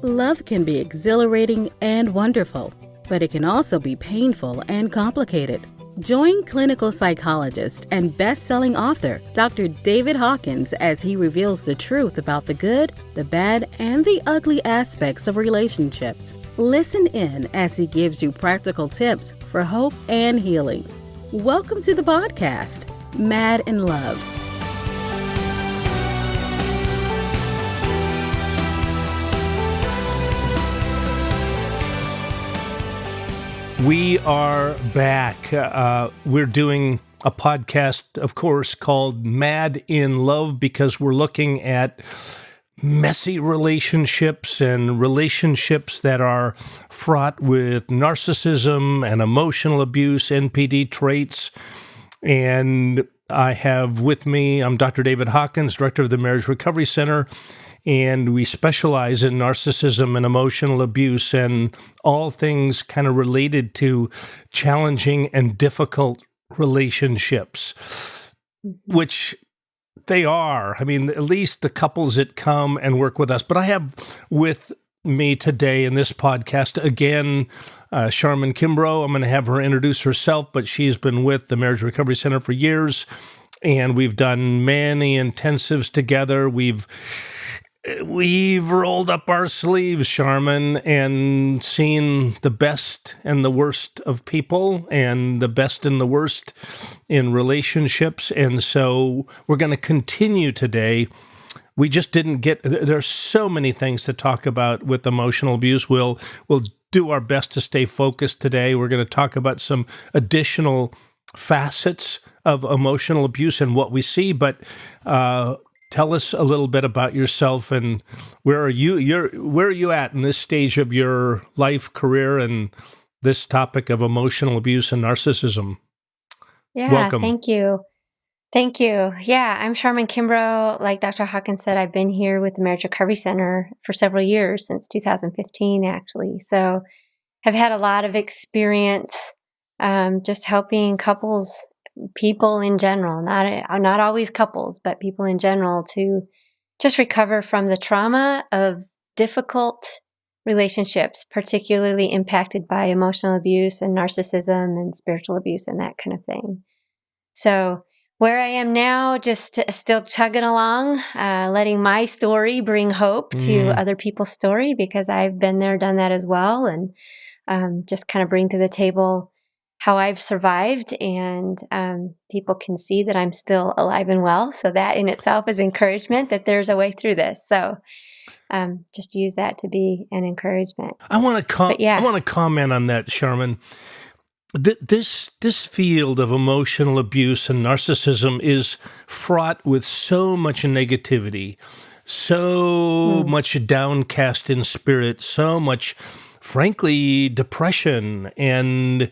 Love can be exhilarating and wonderful, but it can also be painful and complicated. Join clinical psychologist and best-selling author Dr. David Hawkins as he reveals the truth about the good, the bad, and the ugly aspects of relationships. Listen in as he gives you practical tips for hope and healing. Welcome to the podcast, Mad in Love. We are back. We're doing a podcast, of course, called Mad in Love because we're looking at messy relationships and relationships that are fraught with narcissism and emotional abuse, NPD traits. And I have with me, I'm Dr. David Hawkins, Director of the Marriage Recovery Center, and we specialize in narcissism and emotional abuse and all things kind of related to challenging and difficult relationships, which they are. I mean, at least the couples that come and work with us. But I have with me today in this podcast, again, Sharmen Kimbrough. I'm going to have her introduce herself, but she's been with the Marriage Recovery Center for years, and we've done many intensives together. We've rolled up our sleeves, Sharmen, and seen the best and the worst of people and the best and the worst in relationships. And so we're going to continue today. We just didn't get, there's so many things to talk about with emotional abuse. We'll do our best to stay focused today. We're going to talk about some additional facets of emotional abuse and what we see, but tell us a little bit about yourself and where are you at in this stage of your life, career, and this topic of emotional abuse and narcissism? Yeah, welcome. Thank you. Yeah, I'm Sharmen Kimbrough. Like Dr. Hawkins said, I've been here with the Marriage Recovery Center for several years, since 2015, actually. So I've had a lot of experience just helping couples, people in general, not always couples, but people in general, to just recover from the trauma of difficult relationships, particularly impacted by emotional abuse and narcissism and spiritual abuse and that kind of thing. So where I am now, just still chugging along, letting my story bring hope to other people's story, because I've been there, done that as well, and just kind of bring to the table how I've survived, and people can see that I'm still alive and well. So that in itself is encouragement that there's a way through this. So just use that to be an encouragement. I want to comment on that, Sharmen. This field of emotional abuse and narcissism is fraught with so much negativity, so much downcast in spirit, so much, frankly, depression and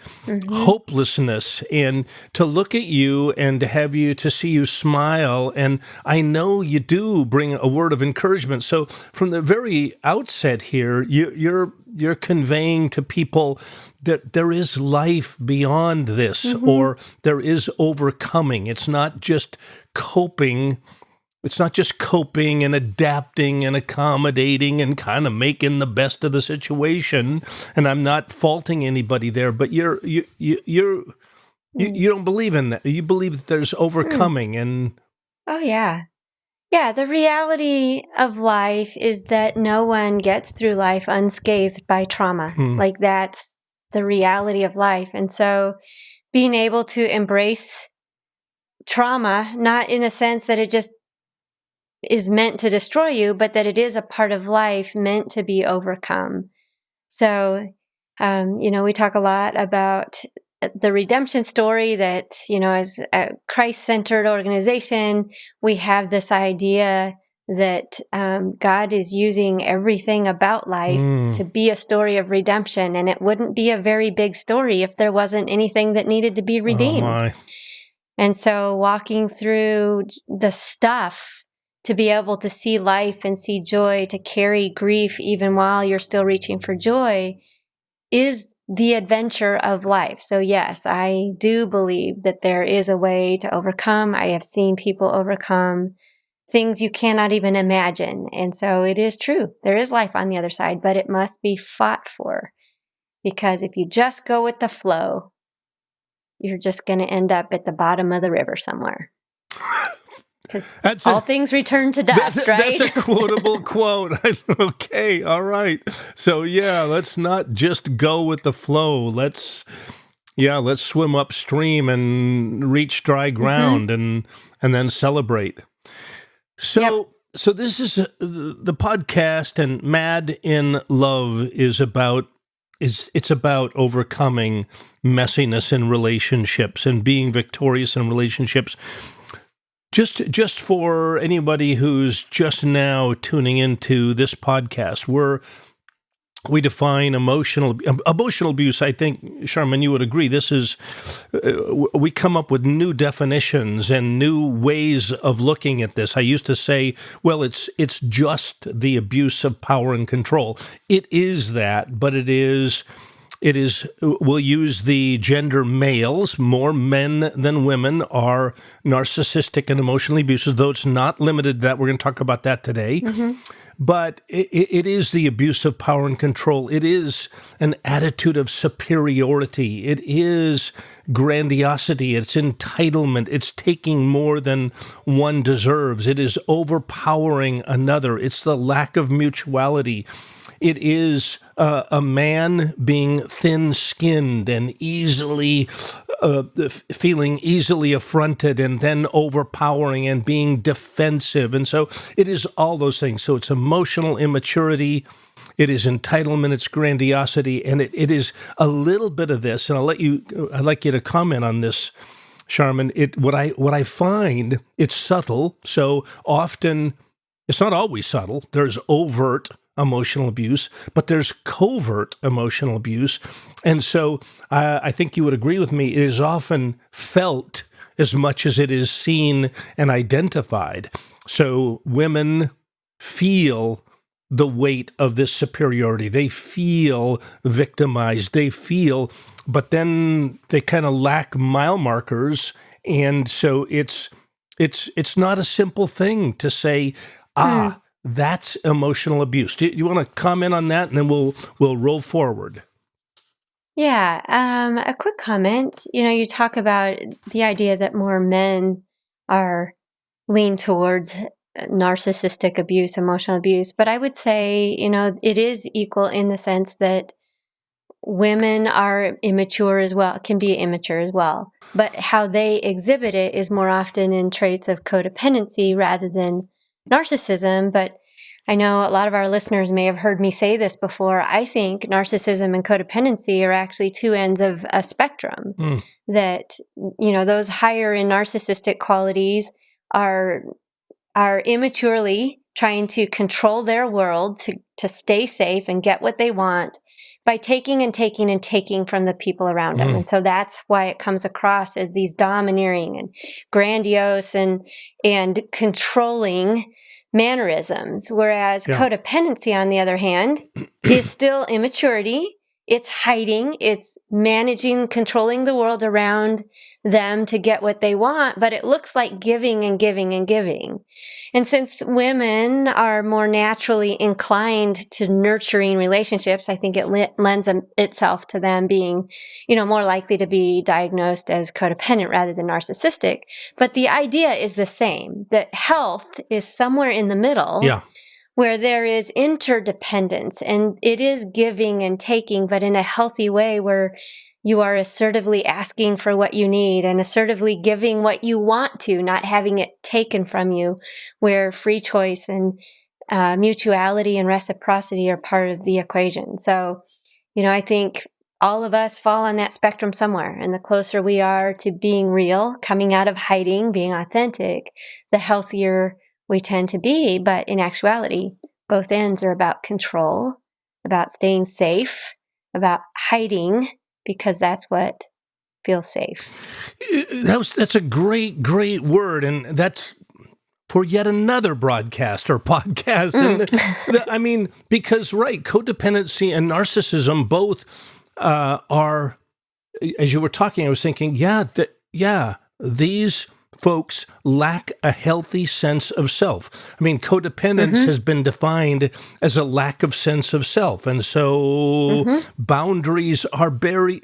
hopelessness. And to look at you and to see you smile, and I know you do bring a word of encouragement. So from the very outset here, you're conveying to people that there is life beyond this, or there is overcoming. It's not just coping. It's not just coping and adapting and accommodating and kind of making the best of the situation. And I'm not faulting anybody there, but you don't believe in that. You believe that there's overcoming and. Oh yeah. Yeah, the reality of life is that no one gets through life unscathed by trauma. Like, that's the reality of life. And so being able to embrace trauma, not in the sense that it just is meant to destroy you, but that it is a part of life meant to be overcome. So, we talk a lot about the redemption story that, as a Christ-centered organization, we have this idea that God is using everything about life to be a story of redemption. And it wouldn't be a very big story if there wasn't anything that needed to be redeemed. Oh my. And so walking through the stuff to be able to see life and see joy, to carry grief even while you're still reaching for joy, is the adventure of life. So yes, I do believe that there is a way to overcome. I have seen people overcome things you cannot even imagine. And so it is true. There is life on the other side, but it must be fought for. Because if you just go with the flow, you're just going to end up at the bottom of the river somewhere. Because all things return to dust, right? That's a quotable quote. Okay, all right. So yeah, let's not just go with the flow. Let's swim upstream and reach dry ground and then celebrate. So so this is the podcast, and Mad in Love is about overcoming messiness in relationships and being victorious in relationships. Just for anybody who's just now tuning into this podcast, we define emotional abuse. I think, Sharmen, you would agree. This is we come up with new definitions and new ways of looking at this. I used to say, well, it's just the abuse of power and control. It is that, but it is. We'll use the gender males. More men than women are narcissistic and emotionally abusive, though it's not limited to that. We're going to talk about that today. But it is the abuse of power and control. It is an attitude of superiority. It is grandiosity. It's entitlement. It's taking more than one deserves. It is overpowering another. It's the lack of mutuality. It is a man being thin-skinned and easily feeling easily affronted, and then overpowering and being defensive. And so it is all those things. So it's emotional immaturity, it is entitlement, it's grandiosity, and it is a little bit of this. And I'd like you to comment on this, Sharmen. What I find, it's subtle. So often, it's not always subtle. There's overt emotional abuse, but there's covert emotional abuse. And so I think you would agree with me, it is often felt as much as it is seen and identified. So women feel the weight of this superiority. They feel victimized. But then they kind of lack mile markers. And so it's not a simple thing to say, that's emotional abuse. Do you want to comment on that, and then we'll roll forward? Yeah, a quick comment. You talk about the idea that more men are lean towards narcissistic abuse, emotional abuse, but I would say, it is equal in the sense that women are immature as well, can be immature as well. But how they exhibit it is more often in traits of codependency rather than narcissism. But I know a lot of our listeners may have heard me say this before. I think narcissism and codependency are actually two ends of a spectrum. That, those higher in narcissistic qualities are immaturely trying to control their world to stay safe and get what they want by taking and taking and taking from the people around them. And so that's why it comes across as these domineering and grandiose and controlling mannerisms. Whereas codependency, on the other hand, is still immaturity. It's hiding, it's managing, controlling the world around them to get what they want, but it looks like giving and giving and giving. And since women are more naturally inclined to nurturing relationships, I think it lends itself to them being, more likely to be diagnosed as codependent rather than narcissistic. But the idea is the same, that health is somewhere in the middle. Where there is interdependence, and it is giving and taking, but in a healthy way where you are assertively asking for what you need and assertively giving what you want to, not having it taken from you, where free choice and mutuality and reciprocity are part of the equation. So, I think all of us fall on that spectrum somewhere, and the closer we are to being real, coming out of hiding, being authentic, the healthier we tend to be. But in actuality, both ends are about control, about staying safe, about hiding, because that's what feels safe. That's a great word, and that's for yet another broadcast or podcast. And because codependency and narcissism both are, as you were talking, I was thinking, these folks lack a healthy sense of self. I mean, codependence has been defined as a lack of sense of self. And so boundaries are very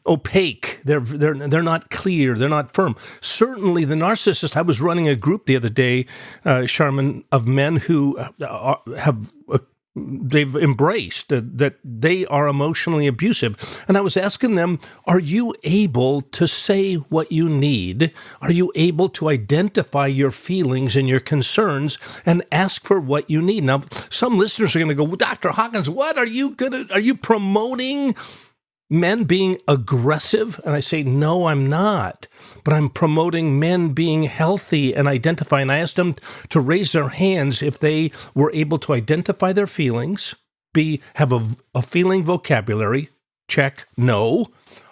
opaque. They're not clear. They're not firm. Certainly the narcissist, I was running a group the other day, Sharmen, of men who they've embraced that they are emotionally abusive. And I was asking them, are you able to say what you need? Are you able to identify your feelings and your concerns and ask for what you need? Now, some listeners are going to go, well, Dr. Hawkins, are you promoting men being aggressive? And I say, no, I'm not. But I'm promoting men being healthy and identifying. I asked them to raise their hands if they were able to identify their feelings, have a feeling vocabulary. Check, no.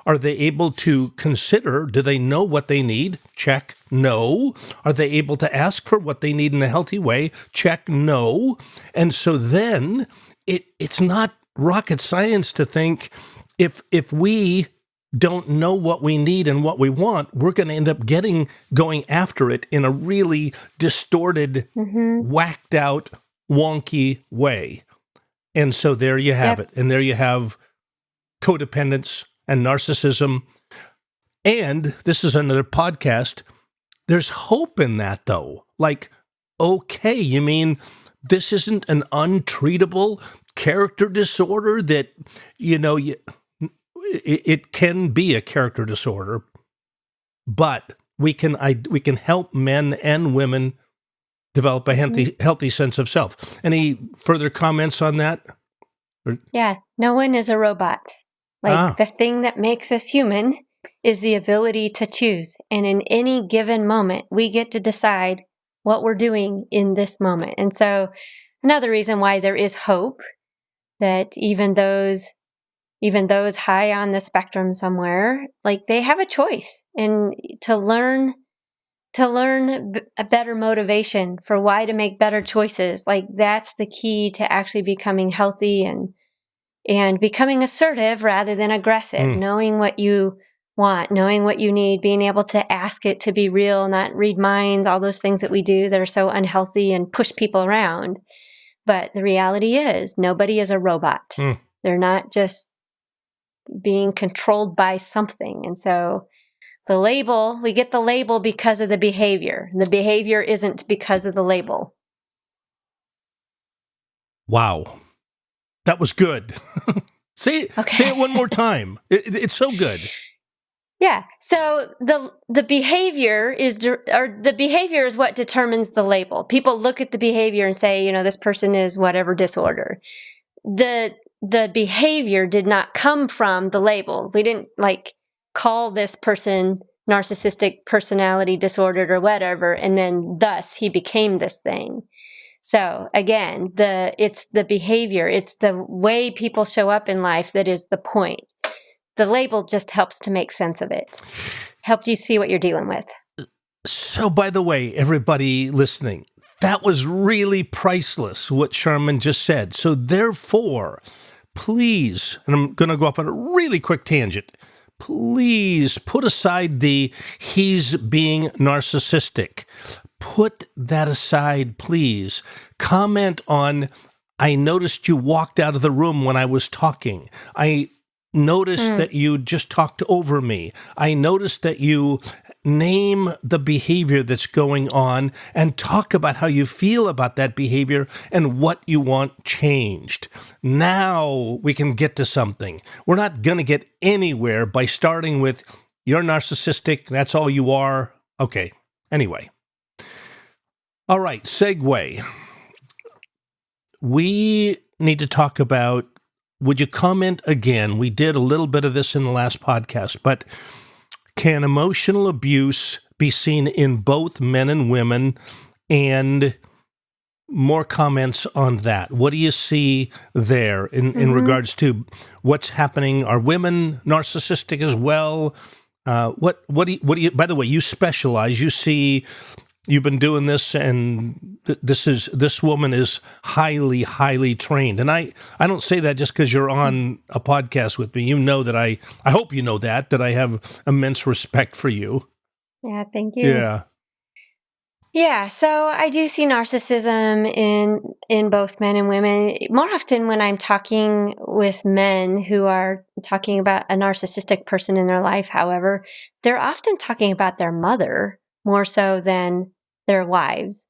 Are they able to consider, do they know what they need? Check, no. Are they able to ask for what they need in a healthy way? Check, no. And so then it's not rocket science to think, if we don't know what we need and what we want, we're going to end up going after it in a really distorted, whacked out, wonky way. And so there you have it. And there you have codependence and narcissism. And this is another podcast. There's hope in that, though. Like, okay, you mean this isn't an untreatable character disorder that, it can be a character disorder, but we can help men and women develop a healthy sense of self. Any further comments on that? Yeah, no one is a robot. The thing that makes us human is the ability to choose. And in any given moment, we get to decide what we're doing in this moment. And so another reason why there is hope that even those high on the spectrum somewhere, they have a choice, and to learn a better motivation for why to make better choices. That's the key to actually becoming healthy and becoming assertive rather than aggressive, knowing what you want, knowing what you need, being able to ask it to be real, not read minds, all those things that we do that are so unhealthy and push people around. But the reality is nobody is a robot. They're not just being controlled by something. And so we get the label because of the behavior. The behavior isn't because of the label. Wow. That was good. Say it one more time. It's so good. Yeah. So the behavior is what determines the label. People look at the behavior and say, this person is whatever disorder. The behavior did not come from the label. We didn't call this person narcissistic personality disordered or whatever, and then thus he became this thing. So again, it's the behavior, it's the way people show up in life that is the point. The label just helps to make sense of it. Helped you see what you're dealing with. So by the way, everybody listening, that was really priceless, what Sharmen just said. So therefore, please, and I'm going to go off on a really quick tangent, please put aside he's being narcissistic. Put that aside, please. Comment on, I noticed you walked out of the room when I was talking. I noticed that you just talked over me. I noticed that you name the behavior that's going on and talk about how you feel about that behavior and what you want changed. Now we can get to something. We're not going to get anywhere by starting with, you're narcissistic, that's all you are. Okay, anyway. All right, segue. We need to talk about, would you comment again? We did a little bit of this in the last podcast, but can emotional abuse be seen in both men and women? And more comments on that. What do you see there in regards to what's happening? Are women narcissistic as well? What do you, by the way, you specialize, you've been doing this, and this woman is highly, highly trained. And I don't say that just because you're on a podcast with me. You know that I hope you know that I have immense respect for you. Yeah, thank you. Yeah. Yeah, so I do see narcissism in both men and women. More often when I'm talking with men who are talking about a narcissistic person in their life, however, they're often talking about their mother more so than their wives,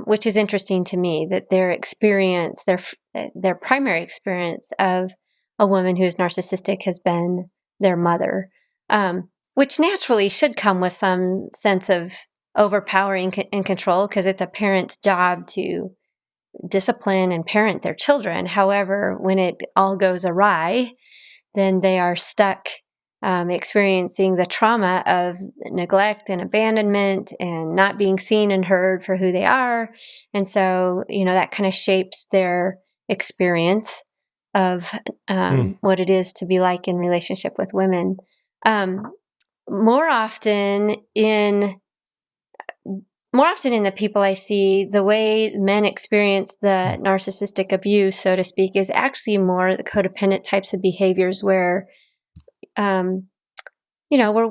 which is interesting to me that their experience, their primary experience of a woman who is narcissistic has been their mother, which naturally should come with some sense of overpowering and control because it's a parent's job to discipline and parent their children. However, when it all goes awry, then they are stuck experiencing the trauma of neglect and abandonment and not being seen and heard for who they are. And so, that kind of shapes their experience of Mm. what it is to be like in relationship with women. Um, more often in more often in the people I see, the way men experience the narcissistic abuse, so to speak, is actually more the codependent types of behaviors where, um, where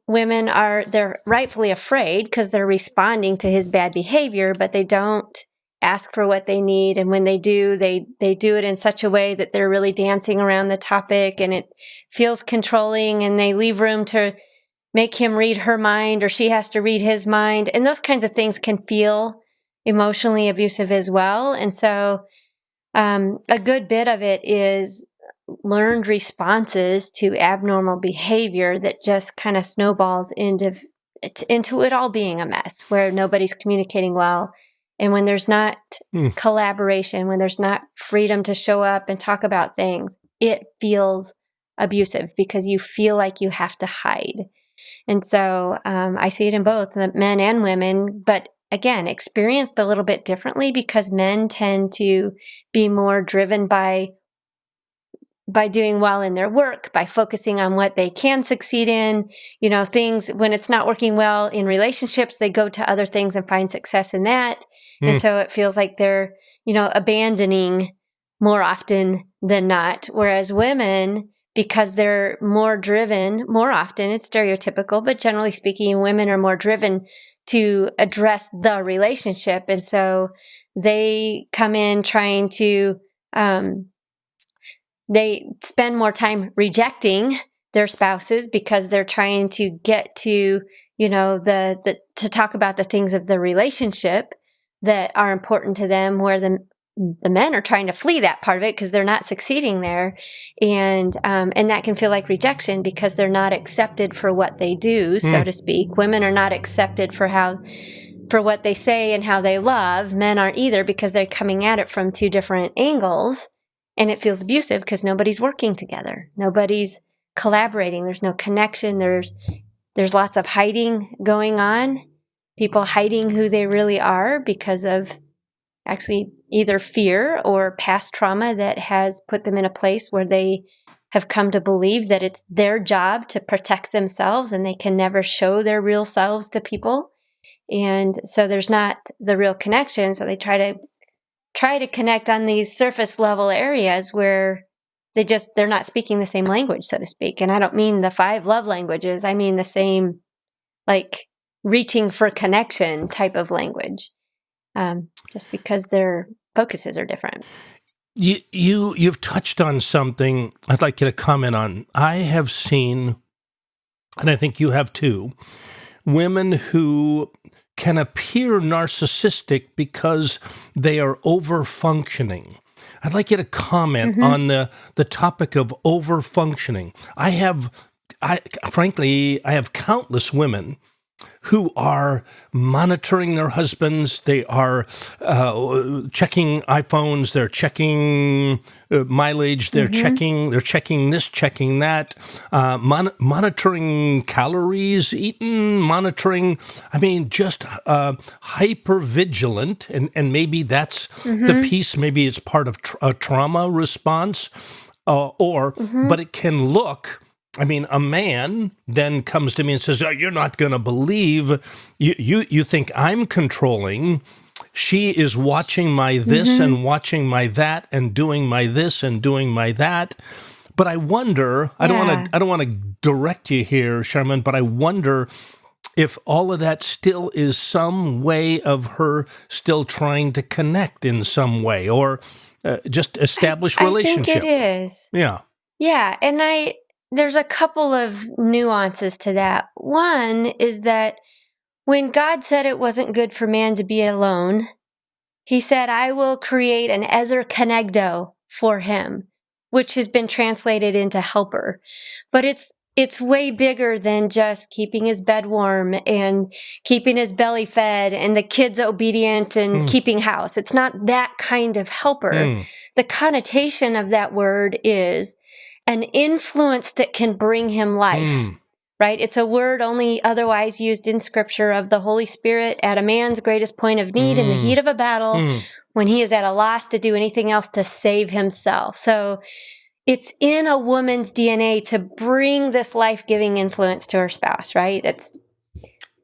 women they're rightfully afraid because they're responding to his bad behavior, but they don't ask for what they need. And when they do, they do it in such a way that they're really dancing around the topic and it feels controlling, and they leave room to make him read her mind or she has to read his mind. And those kinds of things can feel emotionally abusive as well. And so a good bit of it is learned responses to abnormal behavior that just kind of snowballs into it all being a mess where nobody's communicating well. And when there's not Mm. collaboration, when there's not freedom to show up and talk about things, it feels abusive because you feel like you have to hide. And so I see it in both the men and women, but again, experienced a little bit differently because men tend to be more driven by doing well in their work, by focusing on what they can succeed in, things when it's not working well in relationships, they go to other things and find success in that. And Mm. so it feels like they're, abandoning more often than not. Whereas women, because they're more driven, more often, it's stereotypical, but generally speaking, women are more driven to address the relationship. And so they come in trying to, they spend more time rejecting their spouses because they're trying to get to, to talk about the things of the relationship that are important to them, where the men are trying to flee that part of it because they're not succeeding there. And that can feel like rejection because they're not accepted for what they do, so to speak. Women are not accepted for what they say and how they love. Men aren't either because they're coming at it from two different angles. And it feels abusive because nobody's working together. Nobody's collaborating. There's no connection. There's lots of hiding going on. People hiding who they really are because of actually either fear or past trauma that has put them in a place where they have come to believe that it's their job to protect themselves and they can never show their real selves to people. And so there's not the real connection. So they try to connect on these surface level areas where they're not speaking the same language, so to speak. And I don't mean the 5 love languages. I mean the same, like, reaching for connection type of language, just because their focuses are different. You've touched on something I'd like you to comment on. I have seen, and I think you have too, women who can appear narcissistic because they are over-functioning. I'd like you to comment on the topic of over-functioning. Frankly, I have countless women who are monitoring their husbands. They are checking iPhones. They're checking mileage. They're checking this, checking that, monitoring calories eaten, monitoring. I mean, just hyper vigilant, and maybe that's the piece. Maybe it's part of a trauma response, but it can look. I mean, a man then comes to me and says, "Oh, you're not going to believe, you think I'm controlling. She is watching my this and watching my that and doing my this and doing my that." But I wonder, I don't want to direct you here, Sharmen, but I wonder if all of that still is some way of her still trying to connect in some way, or just establish I think it relationship. is. Yeah. Yeah, and there's a couple of nuances to that. One is that when God said it wasn't good for man to be alone, he said, I will create an Ezer Kenegdo for him, which has been translated into helper. But it's way bigger than just keeping his bed warm and keeping his belly fed and the kids obedient and keeping house. It's not that kind of helper. The connotation of that word is an influence that can bring him life. Right? It's a word only otherwise used in Scripture of the Holy Spirit at a man's greatest point of need in the heat of a battle when he is at a loss to do anything else to save himself. So it's in a woman's DNA to bring this life-giving influence to her spouse, right? It's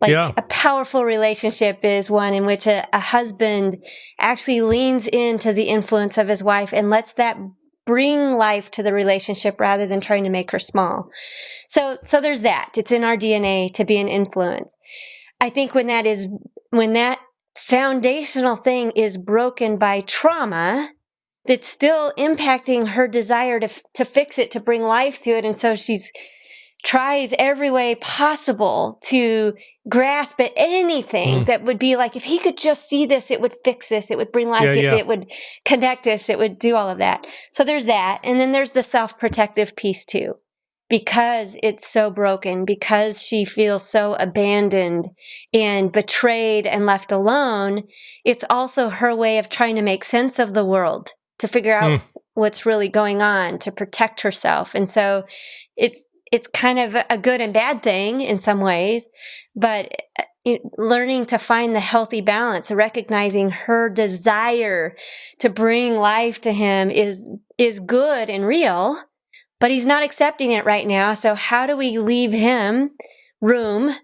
like a powerful relationship is one in which a husband actually leans into the influence of his wife and lets that bring life to the relationship rather than trying to make her small. So there's that. It's in our DNA to be an influence. I think when that foundational thing is broken by trauma, that's still impacting her desire to fix it, to bring life to it. And so she's tries every way possible to grasp at anything that would be like, if he could just see this, it would fix this, it would bring life, it would connect us, it would do all of that. So there's that. And then there's the self-protective piece too. Because it's so broken, because she feels so abandoned and betrayed and left alone, it's also her way of trying to make sense of the world, to figure out what's really going on, to protect herself. And so it's kind of a good and bad thing in some ways, but learning to find the healthy balance, recognizing her desire to bring life to him is good and real, but he's not accepting it right now. So how do we leave him room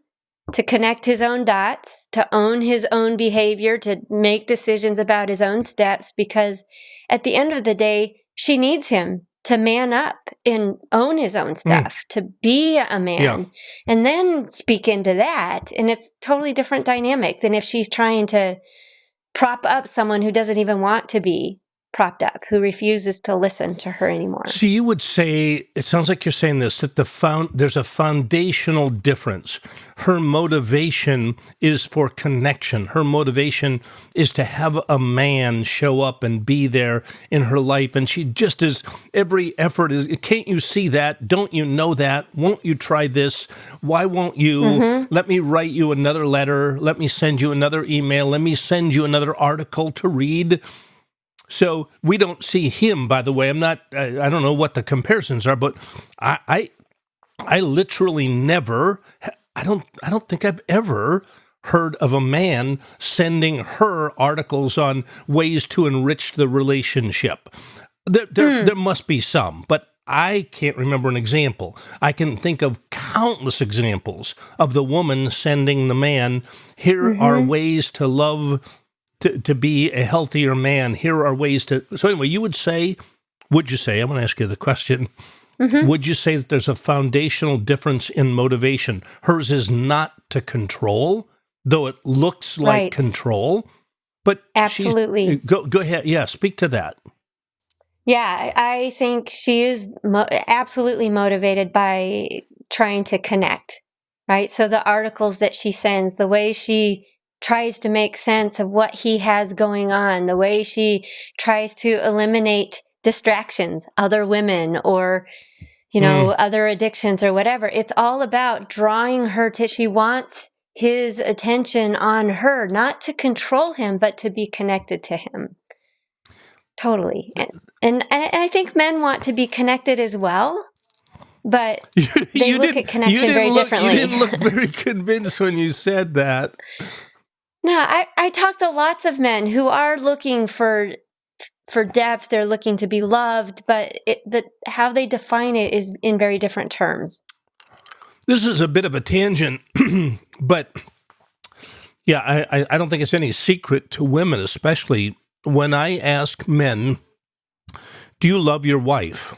to connect his own dots, to own his own behavior, to make decisions about his own steps? Because at the end of the day, she needs him to man up and own his own stuff, to be a man, and then speak into that. And it's totally different dynamic than if she's trying to prop up someone who doesn't even want to be propped up, who refuses to listen to her anymore. So you would say, it sounds like you're saying this, that there's a foundational difference. Her motivation is for connection. Her motivation is to have a man show up and be there in her life. And she just is, every effort is, can't you see that? Don't you know that? Won't you try this? Why won't you? Let me write you another letter. Let me send you another email. Let me send you another article to read. So we don't see him, by the way. I don't know what the comparisons are, but I literally never, I don't think I've ever heard of a man sending her articles on ways to enrich the relationship. There must be some, but I can't remember an example. I can think of countless examples of the woman sending the man, here are ways to love, to be a healthier man. Here are ways to... So anyway, would you say, I'm going to ask you the question, would you say that there's a foundational difference in motivation? Hers is not to control, though it looks like control, but... Absolutely. Go ahead. Yeah, speak to that. Yeah, I think she is absolutely motivated by trying to connect, right? So the articles that she sends, the way she tries to make sense of what he has going on, the way she tries to eliminate distractions, other women, or, other addictions or whatever. It's all about drawing her to, she wants his attention on her, not to control him, but to be connected to him. Totally. And I think men want to be connected as well, but they look at connection very differently. You didn't look very convinced when you said that. No, I talk to lots of men who are looking for depth. They're looking to be loved, but how they define it is in very different terms. This is a bit of a tangent, but yeah, I don't think it's any secret to women, especially when I ask men, do you love your wife?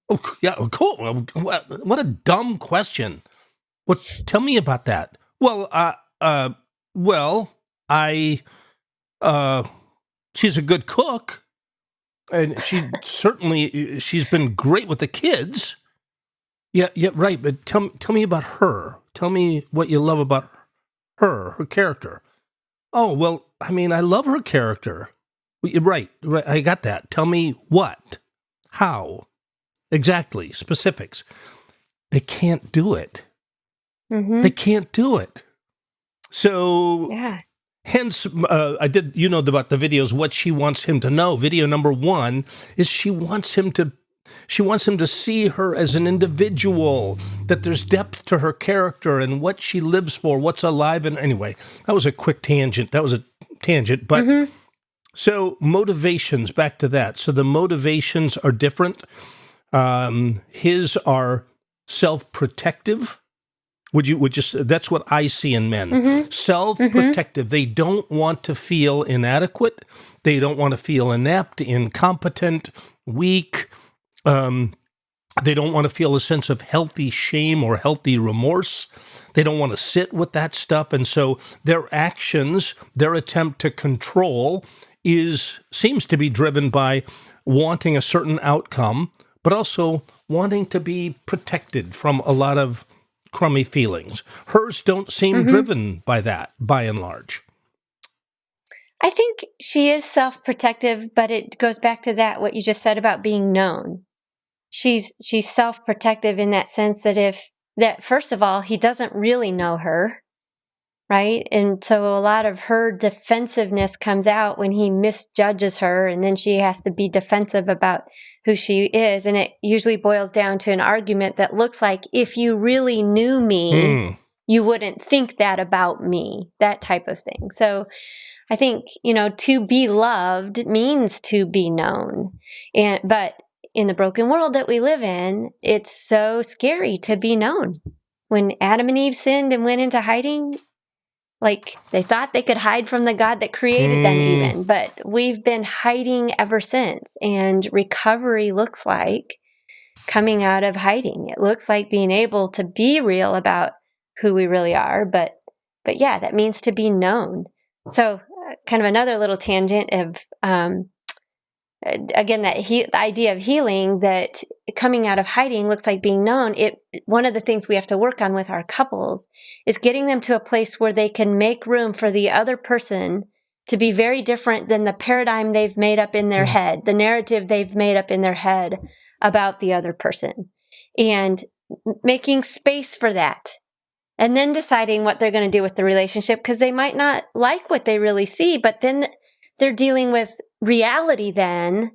Oh, yeah, cool. What a dumb question. Well, tell me about that. Well, well, I, uh, she's a good cook, and she's been great with the kids. Yeah, yeah, right. But tell me about her. Tell me what you love about her character. Oh, well, I mean, I love her character. Right, right. I got that. Tell me what, how, exactly, specifics. They can't do it. They can't do it. So, Yeah. hence, I did, about the videos, what she wants him to know. Video number 1 is she wants him to see her as an individual, that there's depth to her character and what she lives for, what's alive. And anyway, that was a quick tangent. But so motivations, back to that. So the motivations are different. His are self-protective. That's what I see in men. Self-protective. They don't want to feel inadequate. They don't want to feel inept, incompetent, weak. They don't want to feel a sense of healthy shame or healthy remorse. They don't want to sit with that stuff. And so their actions, their attempt to control seems to be driven by wanting a certain outcome, but also wanting to be protected from a lot of crummy feelings. Hers don't seem driven by that, by and large. I think she is self-protective, but it goes back to what you just said about being known. She's self-protective in that sense that first of all, he doesn't really know her, right? And so a lot of her defensiveness comes out when he misjudges her, and then she has to be defensive about who she is. And it usually boils down to an argument that looks like, if you really knew me, you wouldn't think that about me, that type of thing. So I think, to be loved means to be known. But in the broken world that we live in, it's so scary to be known. When Adam and Eve sinned and went into hiding, like they thought they could hide from the God that created them even, but we've been hiding ever since. And recovery looks like coming out of hiding. It looks like being able to be real about who we really are. But yeah, that means to be known. So kind of another little tangent of, again, the idea of healing, that coming out of hiding looks like being known. One of the things we have to work on with our couples is getting them to a place where they can make room for the other person to be very different than the paradigm they've made up in their head, the narrative they've made up in their head about the other person, and making space for that. And then deciding what they're going to do with the relationship, because they might not like what they really see, but then they're dealing with reality then,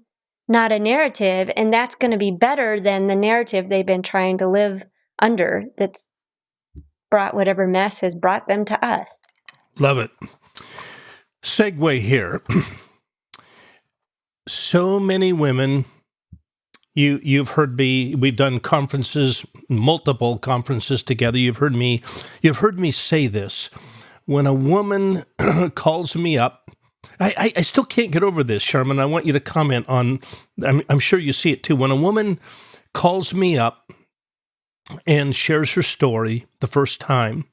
not a narrative, and that's going to be better than the narrative they've been trying to live under that's brought whatever mess has brought them to us. Love it. Segue here. So many women, you've heard me, we've done conferences, multiple conferences together. You've heard me say this. When a woman calls me up, I still can't get over this, Sharmen. I want you to comment on, I'm sure you see it too. When a woman calls me up and shares her story the first time,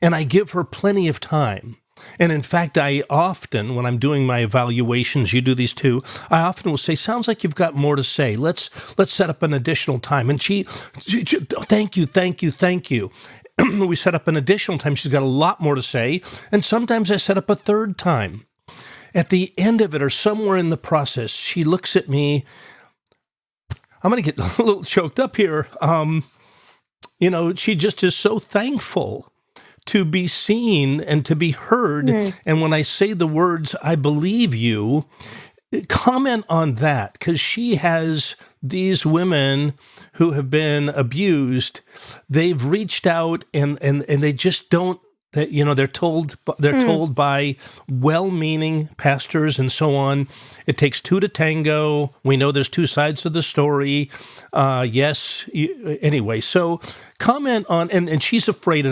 and I give her plenty of time. And in fact, I often, when I'm doing my evaluations, you do these too, I often will say, sounds like you've got more to say. Let's set up an additional time. And she thank you. We set up an additional time. She's got a lot more to say. And sometimes I set up a third time. At the end of it, or somewhere in the process, she looks at me. I'm going to get a little choked up here. She just is so thankful to be seen and to be heard. And when I say the words, I believe you, comment on that, because she has these women who have been abused. They've reached out and they just don't, they're told by well-meaning pastors and so on, it takes two to tango. We know there's two sides to the story. Anyway, so comment on, and she's afraid,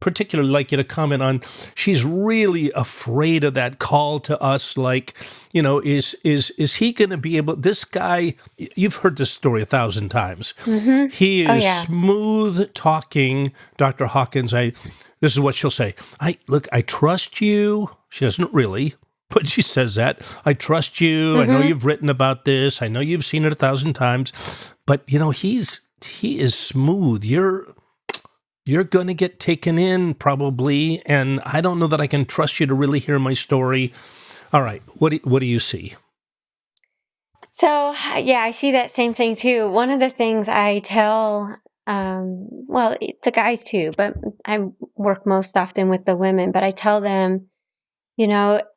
particularly like you to comment on, she's really afraid of that call to us. Like, is he going to be able, this guy, you've heard this story 1,000 times. Mm-hmm. He Oh, is yeah. smooth talking, Dr. Hawkins. This is what she'll say. I trust you. She doesn't really, but she says that. I trust you. I know you've written about this. I know you've seen it 1,000 times. But, he is smooth. You're going to get taken in probably, and I don't know that I can trust you to really hear my story. All right, what do you see? So, yeah, I see that same thing too. One of the things I tell, the guys too, but I work most often with the women, but I tell them,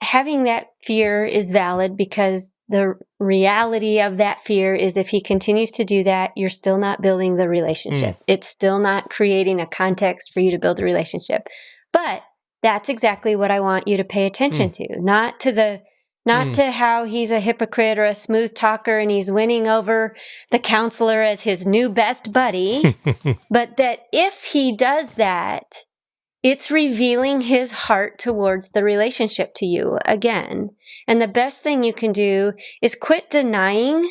having that fear is valid because the reality of that fear is if he continues to do that, you're still not building the relationship. It's still not creating a context for you to build a relationship. But that's exactly what I want you to pay attention to, not to how he's a hypocrite or a smooth talker and he's winning over the counselor as his new best buddy, but that if he does that, it's revealing his heart towards the relationship to you again. And the best thing you can do is quit denying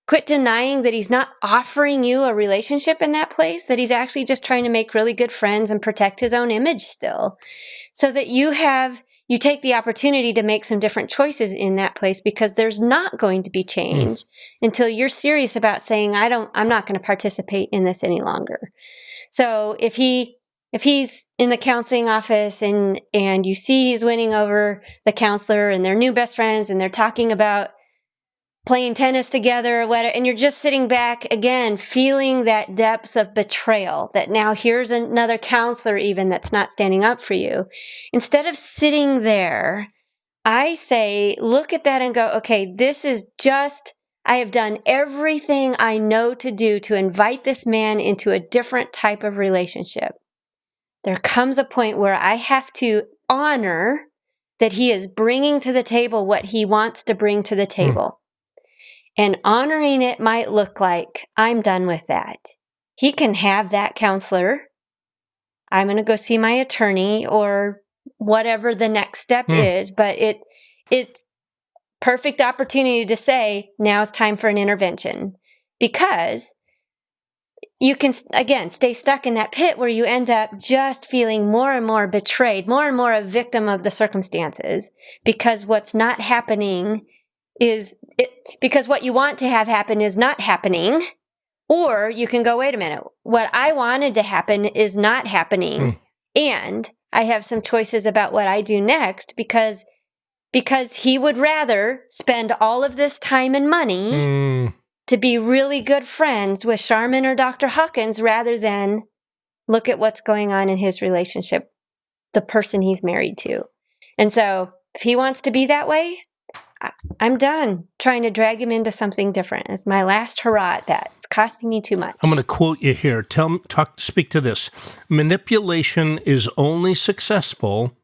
that he's not offering you a relationship in that place, that he's actually just trying to make really good friends and protect his own image still. So that you take the opportunity to make some different choices in that place, because there's not going to be change until you're serious about saying, I'm not going to participate in this any longer. So if he's in the counseling office and you see he's winning over the counselor and they're new best friends and they're talking about playing tennis together or whatever, and you're just sitting back again, feeling that depth of betrayal, that now here's another counselor even that's not standing up for you. Instead of sitting there, I say, look at that and go, okay, I have done everything I know to do to invite this man into a different type of relationship. There comes a point where I have to honor that he is bringing to the table what he wants to bring to the table. And honoring it might look like, I'm done with that. He can have that counselor. I'm going to go see my attorney or whatever the next step is. But it's perfect opportunity to say, now it's time for an intervention. Because you can, again, stay stuck in that pit where you end up just feeling more and more betrayed, more and more a victim of the circumstances, because what's not happening because what you want to have happen is not happening. Or you can go, wait a minute, what I wanted to happen is not happening. And I have some choices about what I do next because he would rather spend all of this time and money to be really good friends with Sharmen or Dr. Hawkins rather than look at what's going on in his relationship, the person he's married to. And so if he wants to be that way, I'm done trying to drag him into something different. It's my last hurrah at that. It's costing me too much. I'm going to quote you here. Speak to this. Manipulation is only successful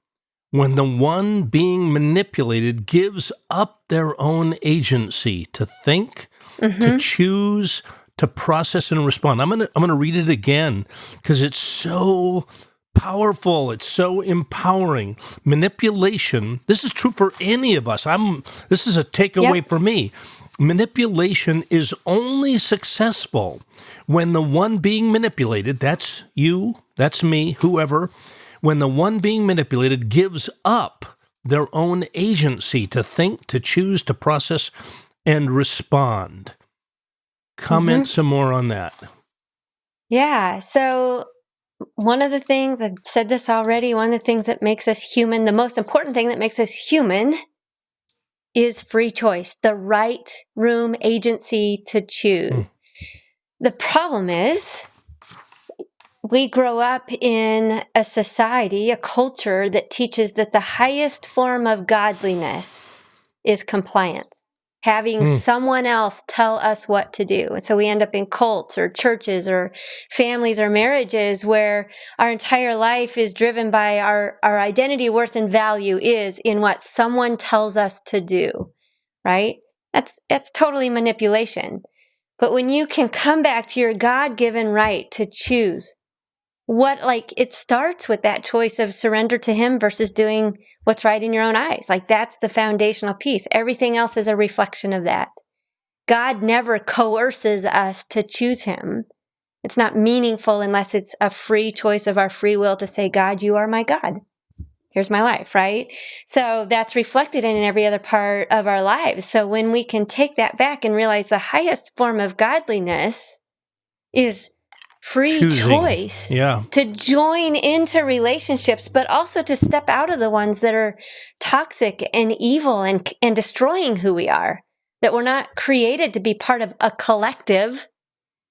when the one being manipulated gives up their own agency to think, to choose, to process and respond. I'm going to read it again because it's so powerful. It's so empowering. Manipulation, this is true for any of us. This is a takeaway for me. Manipulation is only successful when the one being manipulated, that's you, that's me, whoever, when the one being manipulated gives up their own agency to think, to choose, to process, and respond. Comment some more on that. Yeah. So one of the things, I've said this already, one of the things that makes us human, the most important thing that makes us human is free choice, the right room agency to choose. The problem is we grow up in a society, a culture that teaches that the highest form of godliness is compliance. Having someone else tell us what to do. And so we end up in cults or churches or families or marriages where our entire life is driven by our identity, worth, and value is in what someone tells us to do, right? That's totally manipulation. But when you can come back to your God-given right to choose it starts with that choice of surrender to him versus doing what's right in your own eyes. Like, that's the foundational piece. Everything else is a reflection of that. God never coerces us to choose him. It's not meaningful unless it's a free choice of our free will to say, God, you are my God. Here's my life, right? So that's reflected in every other part of our lives. So when we can take that back and realize the highest form of godliness is free choice to join into relationships, but also to step out of the ones that are toxic and evil and destroying who we are, that we're not created to be part of a collective.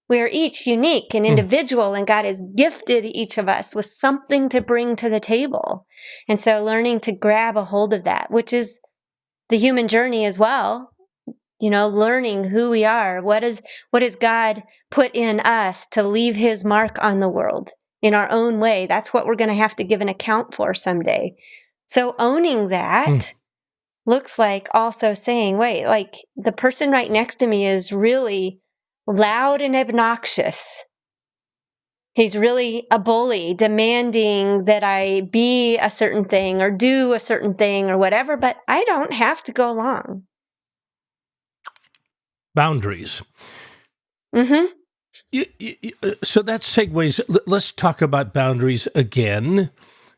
We are each unique and individual, and God has gifted each of us with something to bring to the table. And so learning to grab a hold of that, which is the human journey as well, learning who we are. What has God put in us to leave his mark on the world in our own way? That's what we're going to have to give an account for someday. So owning that looks like also saying, wait, like the person right next to me is really loud and obnoxious. He's really a bully, demanding that I be a certain thing or do a certain thing or whatever, but I don't have to go along. Boundaries. Mm-hmm. So that segues. Let's talk about boundaries again.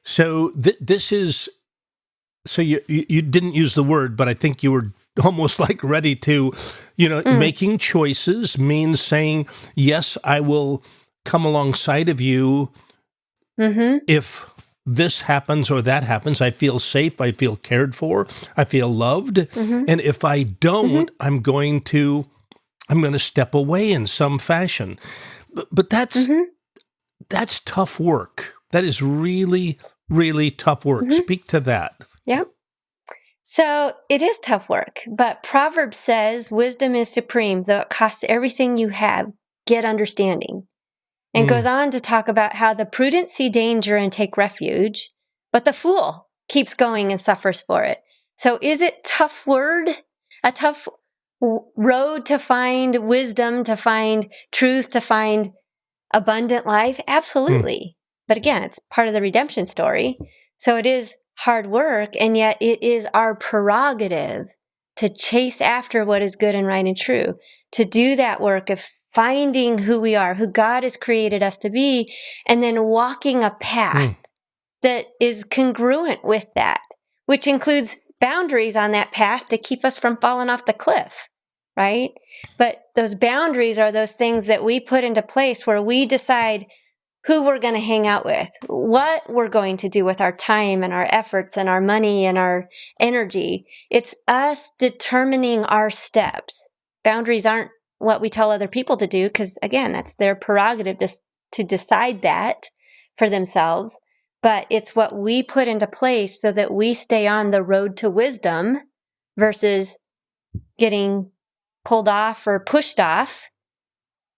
So this is. So you didn't use the word, but I think you were almost like ready to, making choices means saying, yes, I will come alongside of you if this happens or that happens. I feel safe. I feel cared for. I feel loved. And if I don't, I'm going to step away in some fashion. But that's tough work. That is really, really tough work. Speak to that. Yep. So it is tough work, but Proverbs says wisdom is supreme, though it costs everything you have, get understanding. And goes on to talk about how the prudent see danger and take refuge, but the fool keeps going and suffers for it. So is it a tough road to find wisdom, to find truth, to find abundant life? Absolutely. But again, it's part of the redemption story. So it is hard work, and yet it is our prerogative to chase after what is good and right and true, to do that work of finding who we are, who God has created us to be, and then walking a path that is congruent with that, which includes boundaries on that path to keep us from falling off the cliff, right? But those boundaries are those things that we put into place where we decide who we're going to hang out with, what we're going to do with our time and our efforts and our money and our energy. It's us determining our steps. Boundaries aren't what we tell other people to do because, again, that's their prerogative to decide that for themselves. But it's what we put into place so that we stay on the road to wisdom versus getting pulled off or pushed off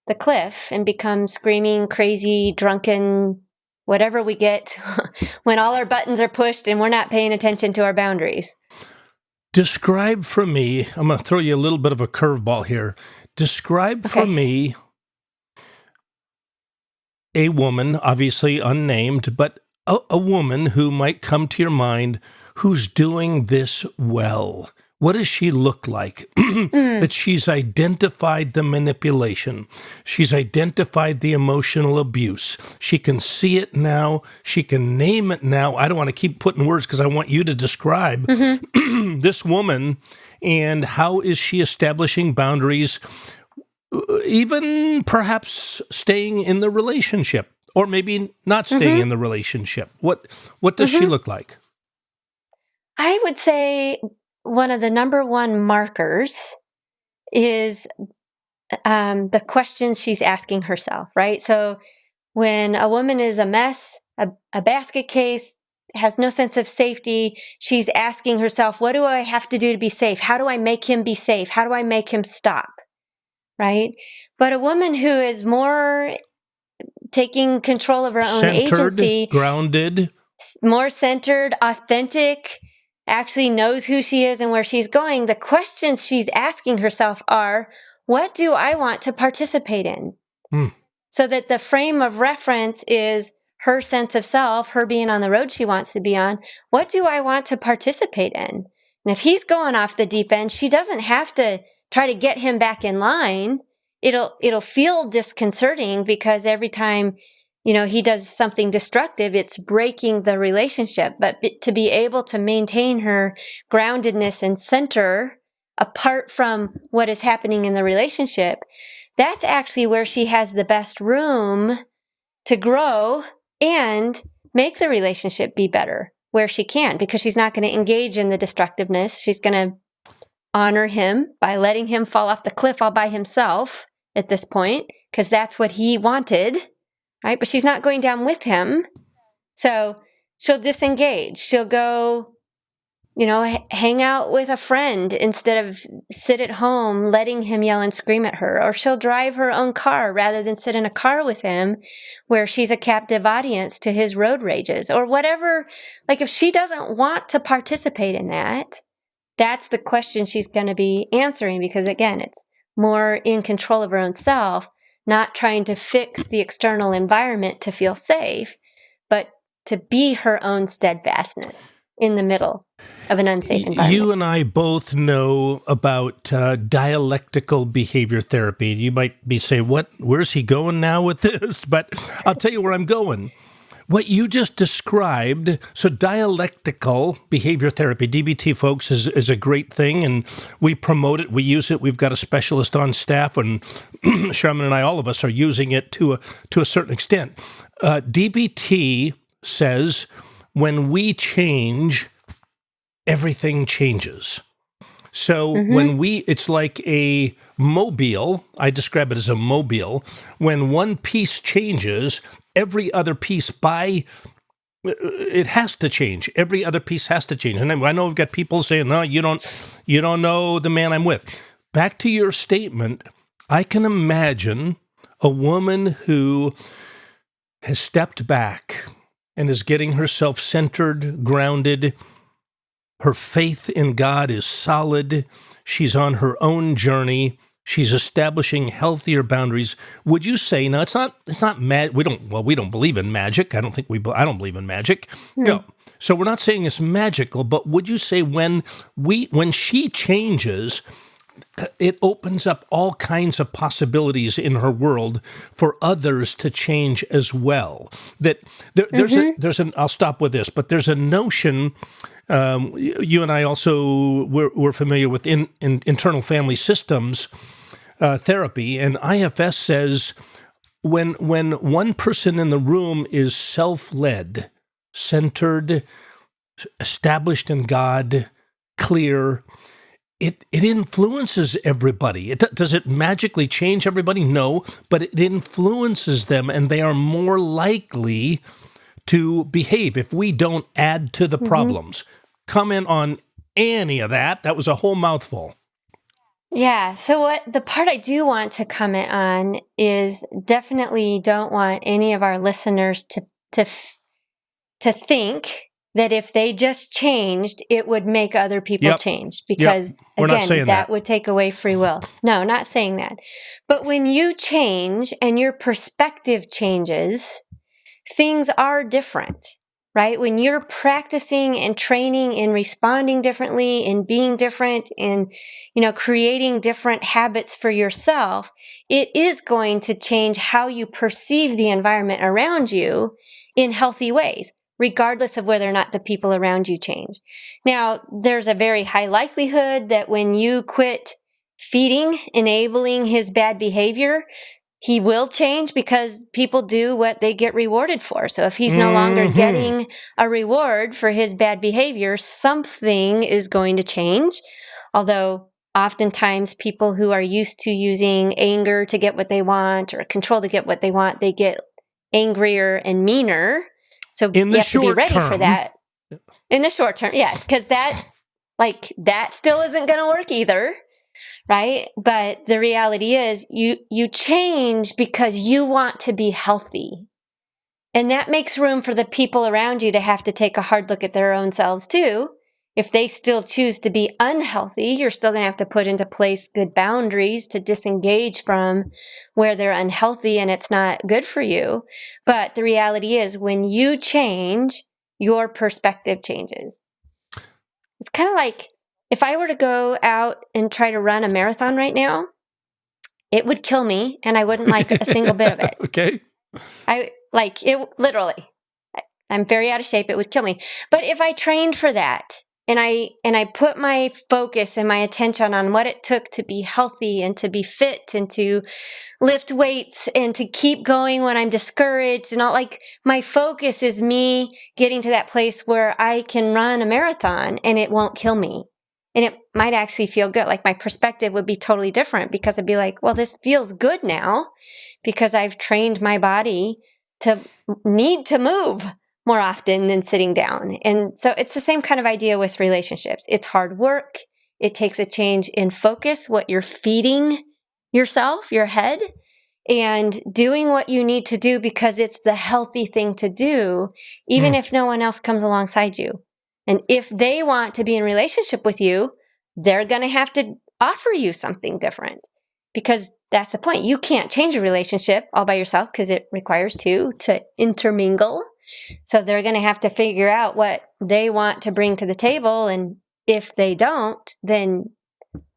the cliff and become screaming, crazy, drunken, whatever we get when all our buttons are pushed and we're not paying attention to our boundaries. Describe for me, I'm going to throw you a little bit of a curveball here. Describe for me a woman, obviously unnamed, but a woman who might come to your mind who's doing this well. What does she look like? That she's identified the manipulation. She's identified the emotional abuse. She can see it now. She can name it now. I don't want to keep putting words because I want you to describe this woman and how is she establishing boundaries, even perhaps staying in the relationship or maybe not staying in the relationship. What does she look like? I would say one of the number one markers is the questions she's asking herself, right? So when a woman is a mess, a basket case, has no sense of safety, she's asking herself, what do I have to do to be safe? How do I make him be safe? How do I make him stop? Right? But a woman who is more taking control of her own agency, grounded, more centered, authentic, actually knows who she is and where she's going, the questions she's asking herself are, what do I want to participate in? So that the frame of reference is her sense of self, her being on the road she wants to be on, what do I want to participate in? And if he's going off the deep end, she doesn't have to try to get him back in line. It'll feel disconcerting because every time, he does something destructive, it's breaking the relationship. But to be able to maintain her groundedness and center apart from what is happening in the relationship, that's actually where she has the best room to grow and make the relationship be better where she can, because she's not going to engage in the destructiveness. She's going to honor him by letting him fall off the cliff all by himself at this point, because that's what he wanted, right? But she's not going down with him. So she'll disengage. She'll go, hang out with a friend instead of sit at home letting him yell and scream at her. Or she'll drive her own car rather than sit in a car with him where she's a captive audience to his road rages or whatever. Like if she doesn't want to participate in that, that's the question she's going to be answering, because again, it's more in control of her own self, not trying to fix the external environment to feel safe, but to be her own steadfastness in the middle of an unsafe environment. You and I both know about dialectical behavior therapy. You might be saying, where's he going now with this? But I'll tell you where I'm going. What you just described, so dialectical behavior therapy, DBT, folks, is a great thing, and we promote it, we use it. We've got a specialist on staff, and Sharmen and I, all of us, are using it to a certain extent. DBT says when we change, everything changes. So it's like a mobile, I describe it as a mobile. When one piece changes, every other piece it has to change. Every other piece has to change. And I know we've got people saying, no, you don't know the man I'm with. Back to your statement, I can imagine a woman who has stepped back and is getting herself centered, grounded. Her faith in God is solid. She's on her own journey. She's establishing healthier boundaries. Would you say, now it's not we don't believe in magic. I don't believe in magic. No. So we're not saying it's magical, but would you say when she changes, it opens up all kinds of possibilities in her world for others to change as well? That I'll stop with this, but there's a notion. You and I also we're familiar with internal family systems therapy, and IFS says when one person in the room is self-led, centered, established in God, clear, it influences everybody. Does it magically change everybody? No, but it influences them, and they are more likely to behave if we don't add to the problems. Comment on any of that. That was a whole mouthful. Yeah. So the part I do want to comment on is definitely don't want any of our listeners to think that if they just changed, it would make other people change, because again, that would take away free will. No, not saying that. But when you change and your perspective changes, things are different. Right? When you're practicing and training in responding differently, in being different, in, creating different habits for yourself, it is going to change how you perceive the environment around you in healthy ways, regardless of whether or not the people around you change. Now, there's a very high likelihood that when you quit enabling his bad behavior, he will change, because people do what they get rewarded for. So if he's no longer getting a reward for his bad behavior, something is going to change. Although oftentimes people who are used to using anger to get what they want or control to get what they want, they get angrier and meaner. So you have to be ready for that. In the short term, yes, because that still isn't going to work either. Right? But the reality is you change because you want to be healthy. And that makes room for the people around you to have to take a hard look at their own selves too. If they still choose to be unhealthy, you're still going to have to put into place good boundaries to disengage from where they're unhealthy and it's not good for you. But the reality is, when you change, your perspective changes. It's kind of like if I were to go out and try to run a marathon right now, it would kill me and I wouldn't like a single bit of it. Okay. I like it literally. I'm very out of shape. It would kill me. But if I trained for that and I put my focus and my attention on what it took to be healthy and to be fit and to lift weights and to keep going when I'm discouraged and all, like, my focus is me getting to that place where I can run a marathon and it won't kill me. And it might actually feel good. Like, my perspective would be totally different because I'd be like, well, this feels good now because I've trained my body to need to move more often than sitting down. And so it's the same kind of idea with relationships. It's hard work. It takes a change in focus, what you're feeding yourself, your head, and doing what you need to do because it's the healthy thing to do, even if no one else comes alongside you. And if they want to be in relationship with you, they're going to have to offer you something different because that's the point. You can't change a relationship all by yourself because it requires two to intermingle. So they're going to have to figure out what they want to bring to the table. And if they don't, then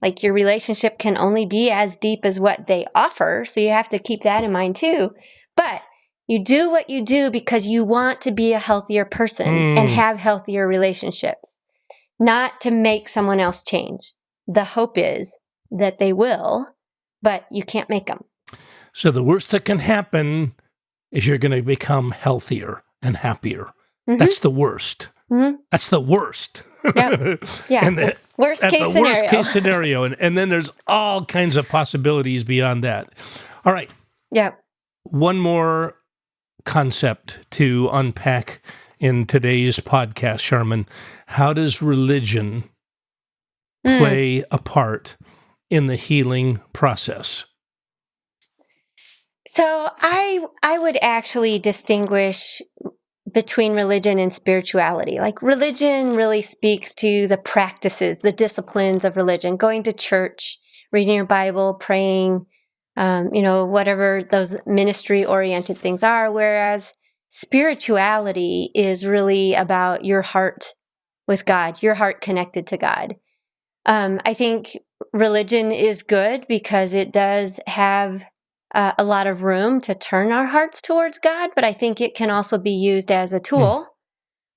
like your relationship can only be as deep as what they offer. So you have to keep that in mind too. But you do what you do because you want to be a healthier person and have healthier relationships, not to make someone else change. The hope is that they will, but you can't make them. So the worst that can happen is you're going to become healthier and happier. That's the worst. That's the worst. Yep. Yeah. And Worst case scenario. Worst case scenario. And then there's all kinds of possibilities beyond that. All right. Yep. One more concept to unpack in today's podcast, Sharmen. How does religion play a part in the healing process? So I would actually distinguish between religion and spirituality. Like, religion really speaks to the practices, the disciplines of religion, going to church, reading your Bible, praying, whatever those ministry-oriented things are, whereas spirituality is really about your heart with God, your heart connected to God. I think religion is good because it does have a lot of room to turn our hearts towards God, but I think it can also be used as a tool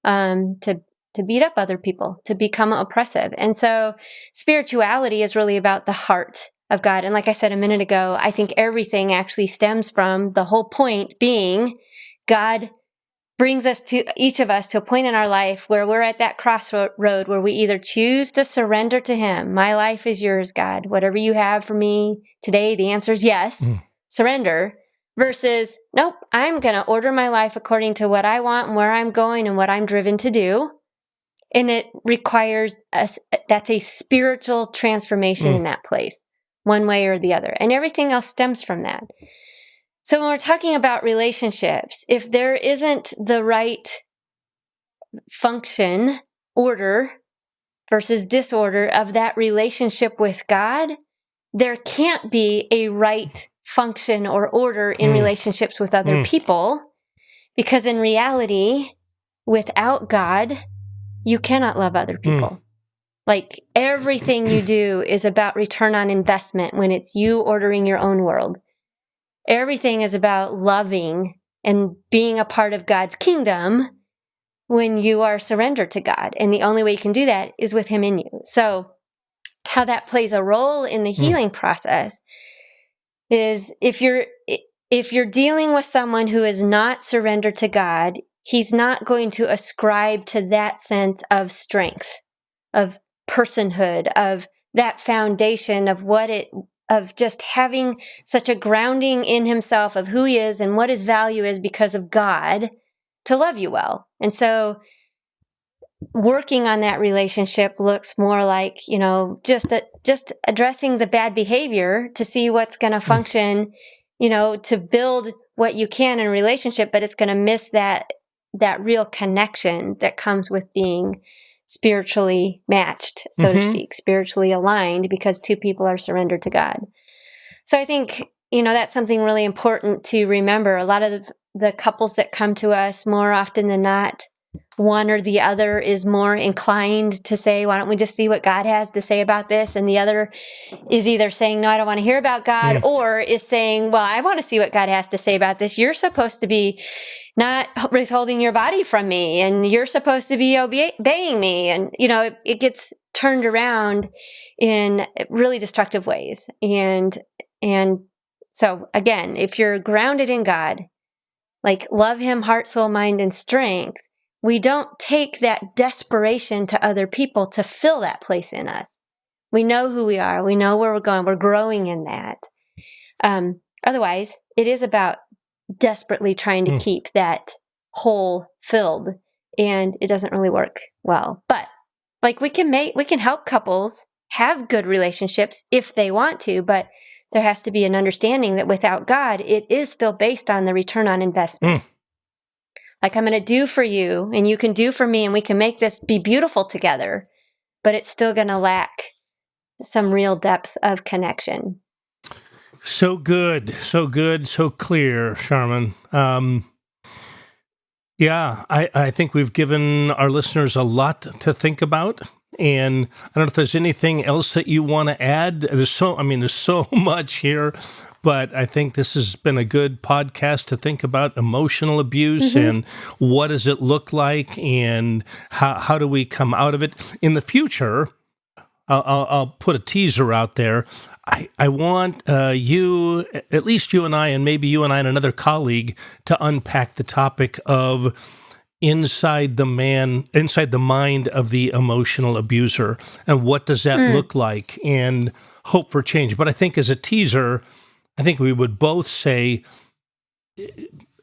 to beat up other people, to become oppressive. And so spirituality is really about the heart of God. And like I said a minute ago, I think everything actually stems from the whole point being God brings us to each of us to a point in our life where we're at that crossroad where we either choose to surrender to Him. My life is yours, God. Whatever you have for me today, the answer is yes. Surrender, versus, nope, I'm going to order my life according to what I want and where I'm going and what I'm driven to do. And it requires that's a spiritual transformation in that place, one way or the other. And everything else stems from that. So when we're talking about relationships, if there isn't the right function, order versus disorder of that relationship with God, there can't be a right function or order in relationships with other people, because in reality, without God, you cannot love other people. Like, everything you do is about return on investment when it's you ordering your own world. Everything is about loving and being a part of God's kingdom when you are surrendered to God. And the only way you can do that is with Him in you. So how that plays a role in the healing process is if you're dealing with someone who is not surrendered to God, He's not going to ascribe to that sense of strength, of personhood, of that foundation of just having such a grounding in himself of who he is and what his value is because of God to love you well. And so working on that relationship looks more like, just addressing the bad behavior to see what's going to function, to build what you can in a relationship, but it's going to miss that real connection that comes with being spiritually matched, so to speak, spiritually aligned, because two people are surrendered to God. So I think, that's something really important to remember. A lot of the couples that come to us, more often than not, one or the other is more inclined to say, why don't we just see what God has to say about this? And the other is either saying, no, I don't want to hear about God, or is saying, well, I want to see what God has to say about this. You're supposed to be not withholding your body from me, and you're supposed to be obeying me. And, it gets turned around in really destructive ways. And so again, if you're grounded in God, like love him, heart, soul, mind, and strength, we don't take that desperation to other people to fill that place in us. We know who we are. We know where we're going. We're growing in that. Otherwise, it is about desperately trying to keep that hole filled, and it doesn't really work well. But we can help couples have good relationships if they want to, but there has to be an understanding that without God, it is still based on the return on investment. Like, I'm going to do for you and you can do for me, and we can make this be beautiful together, but it's still going to lack some real depth of connection. So good, so clear, Sharmen. I think we've given our listeners a lot to think about. And I don't know if there's anything else that you want to add. There's so much here, but I think this has been a good podcast to think about emotional abuse and what does it look like, and how do we come out of it in the future. I'll put a teaser out there. I want you, at least you and I, and maybe you and I and another colleague, to unpack the topic of inside the mind of the emotional abuser, and what does that look like, and hope for change. But I think as a teaser, I think we would both say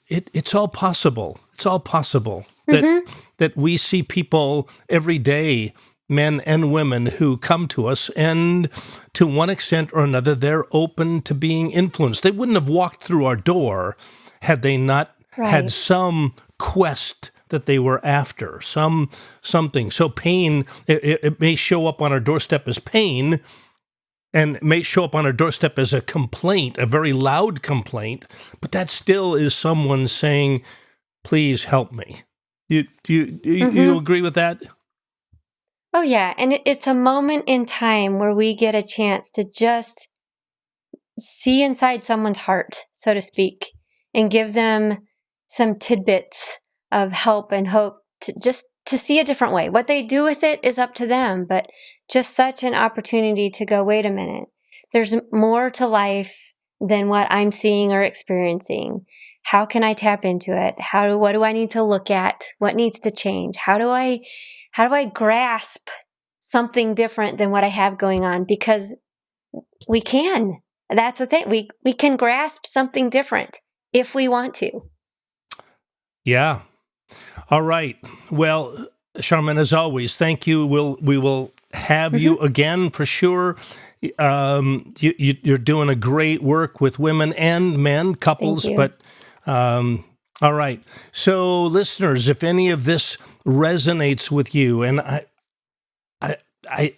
it's all possible. It's all possible that we see people every day, men and women, who come to us, and to one extent or another, they're open to being influenced. They wouldn't have walked through our door had they not had some quest that they were after, something. So pain, it may show up on our doorstep as pain, and it may show up on our doorstep as a complaint, a very loud complaint, but that still is someone saying, please help me. You agree with that? Oh, yeah. And it's a moment in time where we get a chance to just see inside someone's heart, so to speak, and give them some tidbits of help and hope to see a different way. What they do with it is up to them, but just such an opportunity to go, wait a minute, there's more to life than what I'm seeing or experiencing. How can I tap into it? What do I need to look at? What needs to change? How do I grasp something different than what I have going on? Because we can. That's the thing. We can grasp something different if we want to. Yeah. All right. Well, Sharmen, as always, thank you. We will have you again for sure. You're doing a great work with women and men, couples, but all right. So, listeners, if any of this resonates with you, and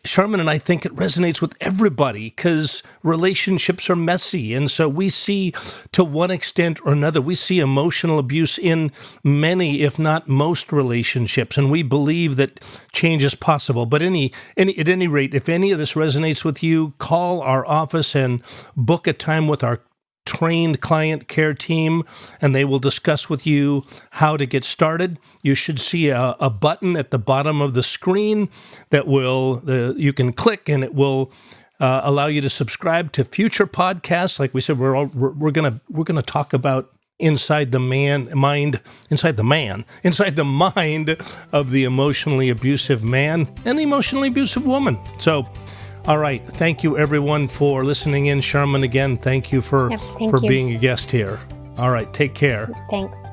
Sharmen and I think it resonates with everybody, because relationships are messy. And so we see, to one extent or another, we see emotional abuse in many, if not most, relationships. And we believe that change is possible. But at any rate, if any of this resonates with you, call our office and book a time with our trained client care team, and they will discuss with you how to get started. You should see a button at the bottom of the screen that you can click, and it will allow you to subscribe to future podcasts. Like we said, we're gonna talk about inside the mind of the emotionally abusive man and the emotionally abusive woman. So, all right. Thank you, everyone, for listening in. Sharmen, again, thank you for being a guest here. All right. Take care. Thanks.